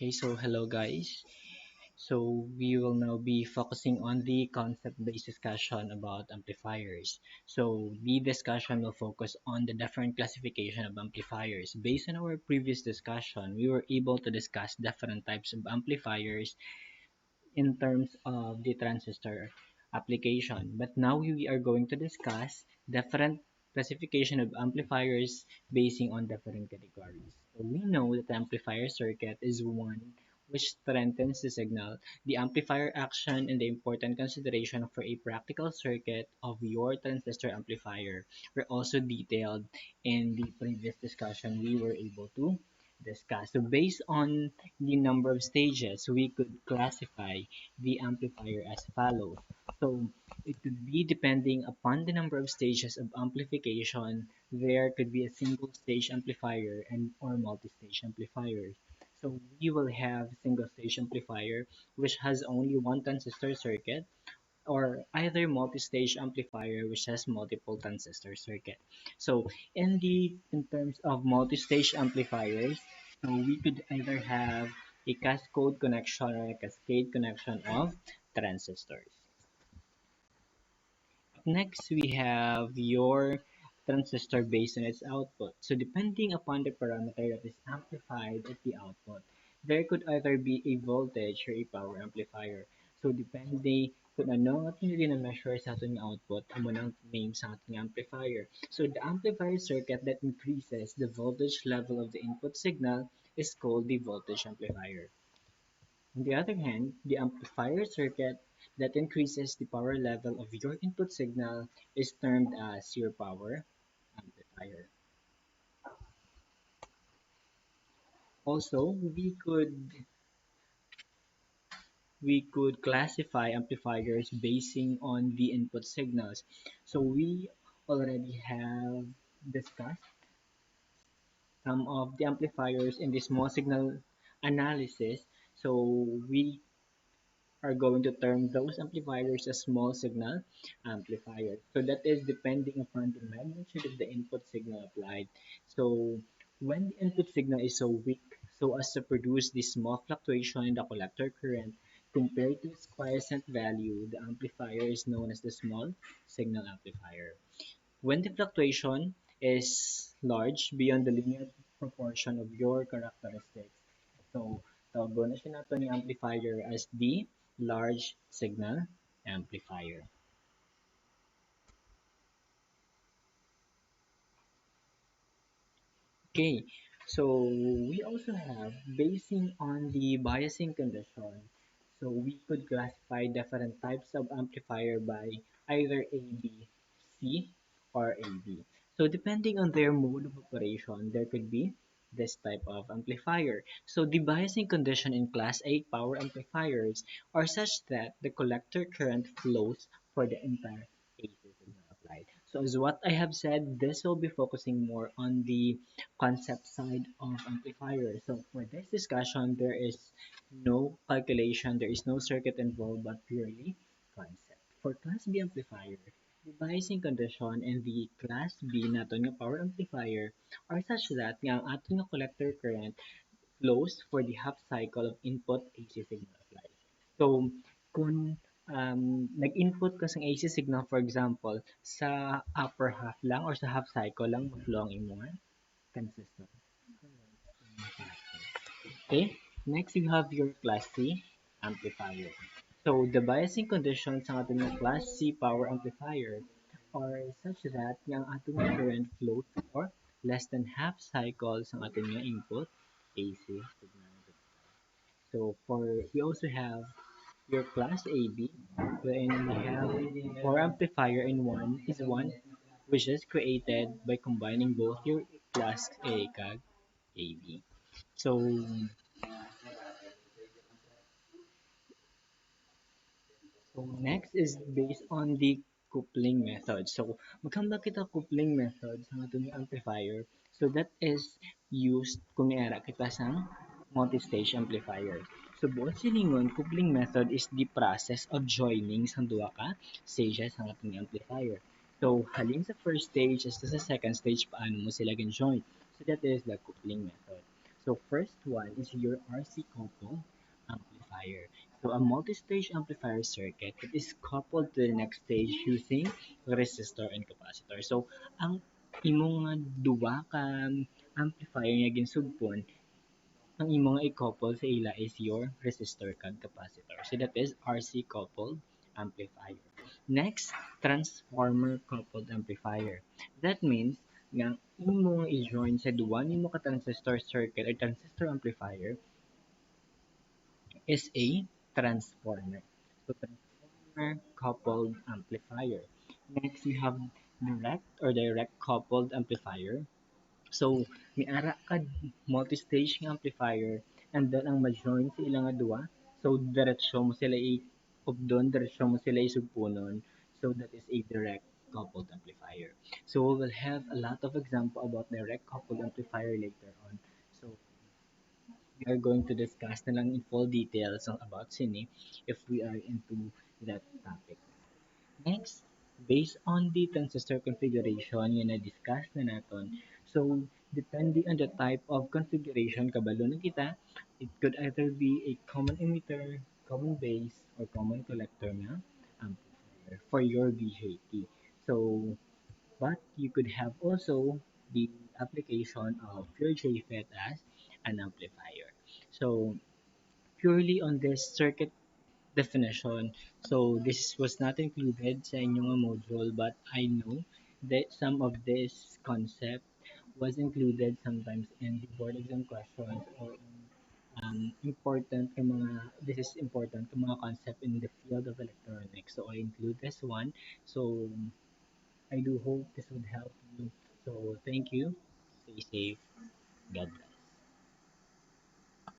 Okay, so hello guys. So we will now be focusing on the concept-based discussion about amplifiers. So the discussion will focus on the different classification of amplifiers. Based on our previous discussion, we were able to discuss different types of amplifiers in terms of the transistor application. But now we are going to discuss different classification of amplifiers basing on different categories. So we know that the amplifier circuit is one which strengthens the signal, the amplifier action, and the important consideration for a practical circuit of your transistor amplifier were also detailed in the previous discussion we were able to discuss. So based on the number of stages, we could classify the amplifier as follows. So it could be depending upon the number of stages of amplification, there could be a single stage amplifier and or multi-stage amplifiers. So we will have single stage amplifier which has only one transistor circuit or either multi-stage amplifier which has multiple transistor circuit. So in terms of multi-stage amplifiers, so we could either have a cascode connection or a cascade connection of transistors. Next, we have your transistor based on its output. So depending upon the parameter that is amplified at the output, there could either be a voltage or a power amplifier. So depende kung ano ang ating rin-measure sa ating output, amo nang name sa ating amplifier. So the amplifier circuit that increases the voltage level of the input signal is called the voltage amplifier. On the other hand, the amplifier circuit that increases the power level of your input signal is termed as your power amplifier. Also, we could classify amplifiers basing on the input signals. So we already have discussed some of the amplifiers in the small signal analysis. So we are going to term those amplifiers as small signal amplifiers. So that is depending upon the magnitude of the input signal applied. So when the input signal is so weak, so as to produce this small fluctuation in the collector current compared to its quiescent value, the amplifier is known as the small signal amplifier. When the fluctuation is large beyond the linear proportion of your characteristics, so tawag na siya nato ni amplifier as the large signal amplifier. Okay, so we also have basing on the biasing condition. So we could classify different types of amplifier by either A, B, C, or A, B. So depending on their mode of operation, there could be this type of amplifier. So the biasing condition in class A power amplifiers are such that the collector current flows for the entire AC signal applied. So as what I have said, this will be focusing more on the concept side of amplifier. So for this discussion, there is no calculation, there is no circuit involved, but purely concept. For Class B amplifier, the biasing condition and the Class B nato nga power amplifier are such that nga ang ato nga collector current flows for the half cycle of input AC signal applied. So, kung nag-input ka sa AC signal, for example, sa upper half lang or sa half cycle lang, mag-flow ang imong consistent. Okay, next you have your Class C amplifier. So the biasing conditions sa ating mga Class C power amplifier are such that yung ating current flow for less than half cycle sa ating mga input AC signal. So we also have your Class AB, wherein we have four amplifier in one which is created by combining both your Class A kag AB. So So next is based on the coupling method. So magkambak kita coupling method sa atong amplifier. So that is used kung niara kita sa multi-stage amplifier. So buot silingon, coupling method is the process of joining sa duha ka stages ng ating amplifier. So halin sa first stage as sa second stage paano mo sila gin-join. So that is the coupling method. So first one is your RC coupled amplifier. So a multi-stage amplifier circuit that is coupled to the next stage using resistor and capacitor. So ang imong nga duwa ka amplifier nga ginsugpon, ang imong nga i-couple sa ila is your resistor kag capacitor. So that is RC coupled amplifier. Next, transformer coupled amplifier. That means nga imo nga i-join sa duwa nimo ka transistor circuit or transistor amplifier is a transformer. So transformer coupled amplifier. Next, we have direct coupled amplifier. So, miara ka multi-stage nga amplifier and then ang ma-join sa ilang nga duwa. So, diretsyo mo sila i-updon, diretsyo mo sila isugpunon. So, that is a direct coupled amplifier. So, we will have a lot of example about direct coupled amplifier later on. So, we are going to discuss na lang in full details about sine if we are into that topic. Next, based on the transistor configuration yun na-discuss na naton. So, depending on the type of configuration kabalo na kita, it could either be a common emitter, common base, or common collector na amplifier for your BJT. So, but you could have also the application of your JFET as an amplifier. So, purely on this circuit definition. So this was not included sa inyong module, but I know that some of this concept was included sometimes in the board exam questions or in important yung mga this is important yung mga concept in the field of electronics. So I include this one. So I do hope this would help you. So thank you. Stay safe. God bless.